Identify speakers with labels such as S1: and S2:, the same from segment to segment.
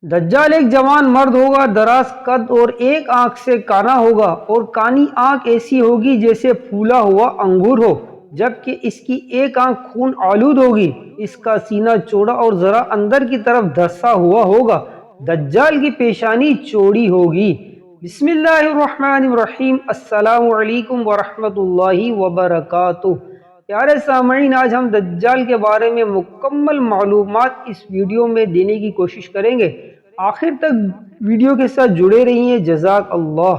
S1: دجال ایک جوان مرد ہوگا، دراز قد اور ایک آنکھ سے کانا ہوگا، اور کانی آنکھ ایسی ہوگی جیسے پھولا ہوا انگور ہو، جبکہ اس کی ایک آنکھ خون آلود ہوگی۔ اس کا سینہ چوڑا اور ذرا اندر کی طرف دھسا ہوا ہوگا۔ دجال کی پیشانی چوڑی ہوگی۔ بسم اللہ الرحمن الرحیم۔ السلام علیکم ورحمۃ اللہ وبرکاتہ۔ پیارے سامعین، آج ہم دجال کے بارے میں مکمل معلومات اس ویڈیو میں دینے کی کوشش کریں گے۔ آخر تک ویڈیو کے ساتھ جڑے رہیے، جزاک اللہ۔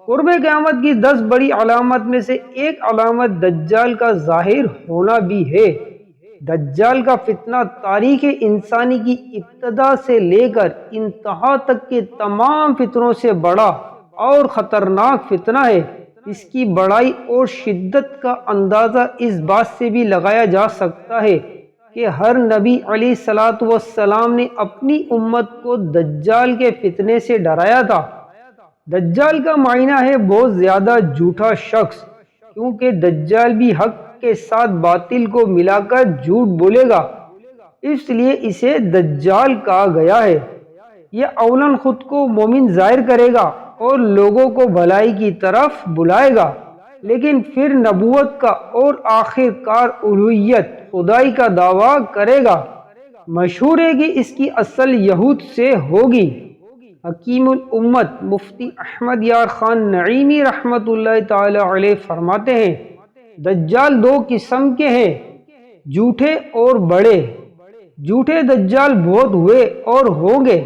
S1: قرب قیامت کی 10 بڑی علامات میں سے ایک علامت دجال کا ظاہر ہونا بھی ہے۔ دجال کا فتنہ تاریخ انسانی کی ابتدا سے لے کر انتہا تک کے تمام فتنوں سے بڑا اور خطرناک فتنہ ہے۔ اس کی بڑائی اور شدت کا اندازہ اس بات سے بھی لگایا جا سکتا ہے کہ ہر نبی علیہ الصلوۃ والسلام نے اپنی امت کو دجال کے فتنے سے ڈرایا تھا۔ دجال کا معنی ہے بہت زیادہ جھوٹا شخص، کیونکہ دجال بھی حق کے ساتھ باطل کو ملا کر جھوٹ بولے گا، اس لیے اسے دجال کہا گیا ہے۔ یہ اولاً خود کو مومن ظاہر کرے گا اور لوگوں کو بھلائی کی طرف بلائے گا، لیکن پھر نبوت کا اور آخر کار الوہیت خدائی کا دعویٰ کرے گا۔ مشہور ہے کہ اس کی اصل یہود سے ہوگی۔ حکیم الامت مفتی احمد یار خان نعیمی رحمۃ اللہ تعالی علیہ فرماتے ہیں، دجال 2 قسم کے ہیں، جھوٹے اور بڑے۔ جھوٹے دجال بہت ہوئے اور ہوں گے۔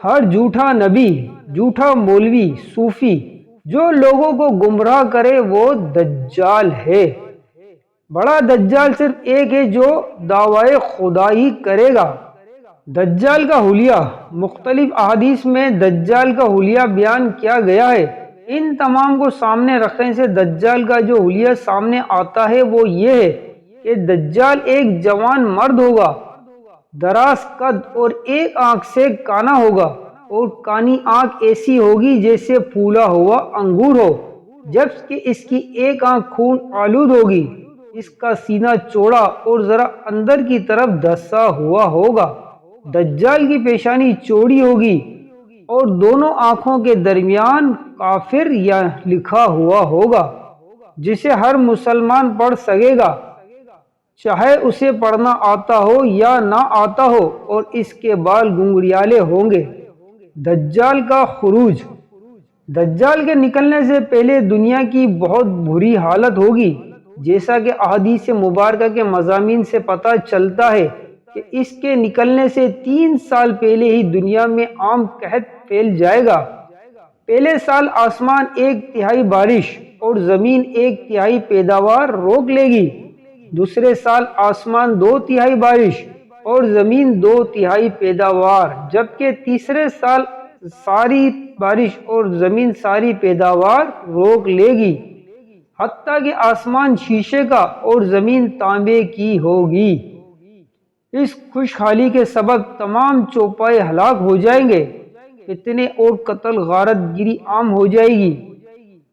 S1: ہر جھوٹا نبی، جھوٹا مولوی، صوفی جو لوگوں کو گمراہ کرے وہ دجال ہے۔ بڑا دجال صرف ایک ہے جو دعوی خدائی کرے گا۔ دجال کا حلیہ۔ مختلف احادیث میں دجال کا حلیہ بیان کیا گیا ہے۔ ان تمام کو سامنے رکھنے سے دجال کا جو حلیہ سامنے آتا ہے وہ یہ ہے کہ دجال ایک جوان مرد ہوگا، دراز قد اور ایک آنکھ سے کانا ہوگا، اور کانی آنکھ ایسی ہوگی جیسے پھولا ہوا انگور ہو، جبکہ اس کی ایک آنکھ خون آلود ہوگی۔ اس کا سینہ چوڑا اور ذرا اندر کی طرف دھسا ہوا ہوگا۔ دجال کی پیشانی چوڑی ہوگی اور دونوں آنکھوں کے درمیان کافر یا لکھا ہوا ہوگا، جسے ہر مسلمان پڑھ سکے گا، چاہے اسے پڑھنا آتا ہو یا نہ آتا ہو، اور اس کے بال گنگریالے ہوں گے۔ دجال کا خروج۔ دجال کے نکلنے سے پہلے دنیا کی بہت بری حالت ہوگی، جیسا کہ احادیث مبارکہ کے مضامین سے پتہ چلتا ہے کہ اس کے نکلنے سے 3 سال پہلے ہی دنیا میں عام قحط پھیل جائے گا۔ پہلے سال آسمان 1/3 بارش اور زمین 1/3 پیداوار روک لے گی۔ دوسرے سال آسمان 2/3 بارش اور زمین 2/3 پیداوار، جبکہ تیسرے سال ساری بارش اور زمین ساری پیداوار روک لے گی، حتیٰ کہ آسمان شیشے کا اور زمین تانبے کی ہوگی۔ اس خوشحالی کے سبب تمام چوپائے ہلاک ہو جائیں گے، فتنے اور قتل غارت گری عام ہو جائے گی،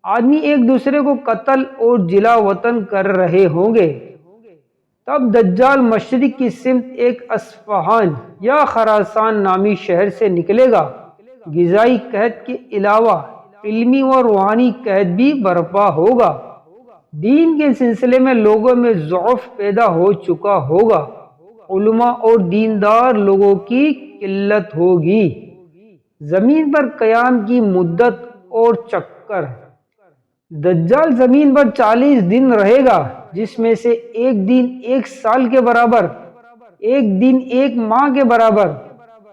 S1: آدمی ایک دوسرے کو قتل اور جلا وطن کر رہے ہوں گے۔ تب دجال مشرق کی سمت ایک اصفہان یا خراسان نامی شہر سے نکلے گا۔ غذائی قحط کے علاوہ علمی و روحانی قحط بھی برپا ہوگا۔ دین کے سلسلے میں لوگوں میں ضعف پیدا ہو چکا ہوگا۔ علماء اور دیندار لوگوں کی قلت ہوگی۔ زمین پر قیام کی مدت اور چکر۔ دجال زمین پر 40 دن رہے گا، جس میں سے ایک دن 1 سال کے برابر، ایک دن 1 ماہ کے برابر،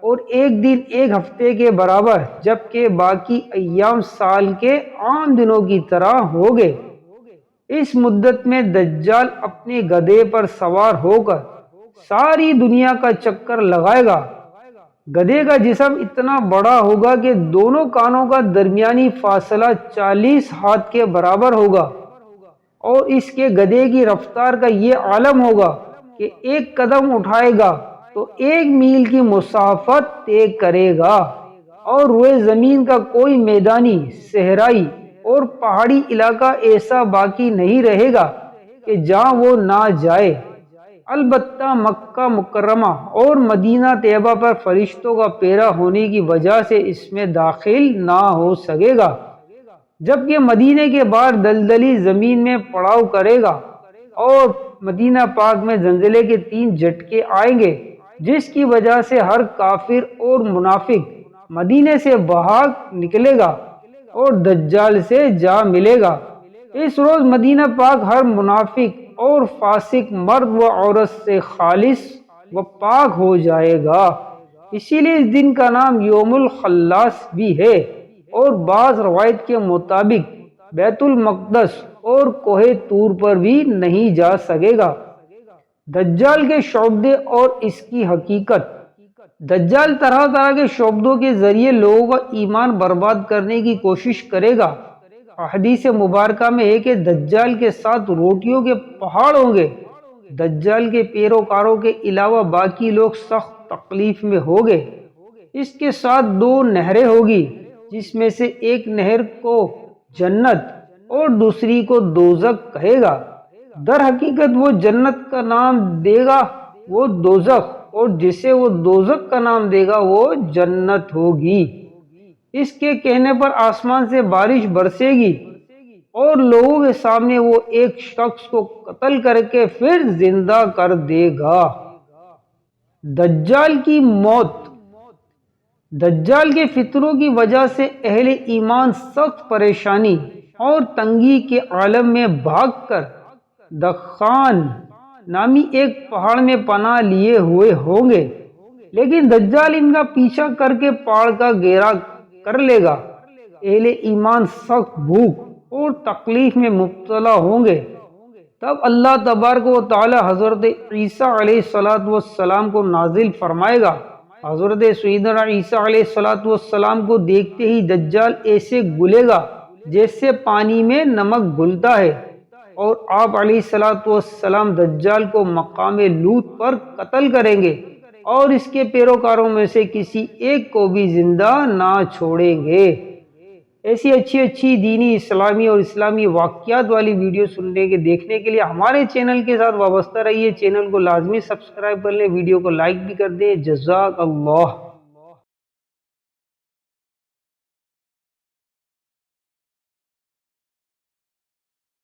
S1: اور ایک دن 1 ہفتے کے برابر، جبکہ باقی ایام سال کے عام دنوں کی طرح ہوں گے۔ اس مدت میں دجال اپنے گدھے پر سوار ہو کر ساری دنیا کا چکر لگائے گا۔ گدھے کا جسم اتنا بڑا ہوگا کہ دونوں کانوں کا درمیانی فاصلہ 40 ہاتھ کے برابر ہوگا، اور اس کے گدھے کی رفتار کا یہ عالم ہوگا کہ ایک قدم اٹھائے گا تو 1 میل کی مسافت طے کرے گا، اور روئے زمین کا کوئی میدانی، صحرائی اور پہاڑی علاقہ ایسا باقی نہیں رہے گا کہ جہاں وہ نہ جائے۔ البتہ مکہ مکرمہ اور مدینہ طیبہ پر فرشتوں کا پیرا ہونے کی وجہ سے اس میں داخل نہ ہو سکے گا، جبکہ مدینے کے باہر دلدلی زمین میں پڑاؤ کرے گا اور مدینہ پاک میں زلزلے کے 3 جھٹکے آئیں گے، جس کی وجہ سے ہر کافر اور منافق مدینے سے بھاگ نکلے گا اور دجال سے جا ملے گا۔ اس روز مدینہ پاک ہر منافق اور فاسق مرد و عورت سے خالص و پاک ہو جائے گا، اسی لیے اس دن کا نام یوم الخلاص بھی ہے، اور بعض روایت کے مطابق بیت المقدس اور کوہ طور پر بھی نہیں جا سکے گا۔ دجال کے شعبدے اور اس کی حقیقت۔ دجال طرح طرح کے شعبدوں کے ذریعے لوگوں کا ایمان برباد کرنے کی کوشش کرے گا۔ حدیث مبارکہ میں ہے کہ دجال کے ساتھ روٹیوں کے پہاڑ ہوں گے۔ دجال کے پیروکاروں کے علاوہ باقی لوگ سخت تکلیف میں ہوں گے۔ اس کے ساتھ 2 نہریں ہوگی، جس میں سے ایک نہر کو جنت اور دوسری کو دوزخ کہے گا۔ در حقیقت وہ جنت کا نام دے گا وہ دوزخ، اور جسے وہ دوزخ کا نام دے گا وہ جنت ہوگی۔ اس کے کہنے پر آسمان سے بارش برسے گی اور لوگوں کے سامنے وہ ایک شخص کو قتل کر کے پھر زندہ کر دے گا۔ دجال کی موت۔ دجال کے فتنوں کی وجہ سے اہل ایمان سخت پریشانی اور تنگی کے عالم میں بھاگ کر دخان نامی ایک پہاڑ میں پناہ لیے ہوئے ہوں گے، لیکن دجال ان کا پیچھا کر کے پہاڑ کا گھیرا کر لے گا۔ اہل ایمان سخت بھوک اور تکلیف میں مبتلا ہوں گے۔ تب اللہ تبارک و تعالی حضرت عیسیٰ علیہ السلام کو نازل فرمائے گا۔ حضرت سیدنا عیسیٰ علیہ السلام کو دیکھتے ہی دجال ایسے گلے گا جیسے پانی میں نمک گلتا ہے، اور آپ علیہ السلام دجال کو مقام لوط پر قتل کریں گے اور اس کے پیروکاروں میں سے کسی ایک کو بھی زندہ نہ چھوڑیں گے۔ ایسی اچھی دینی، اسلامی اور اسلامی واقعات والی ویڈیو سننے کے دیکھنے کے لیے ہمارے چینل کے ساتھ وابستہ رہیے۔ چینل کو لازمی سبسکرائب کر لیں، ویڈیو کو لائک بھی کر دیں۔ جزاک اللہ۔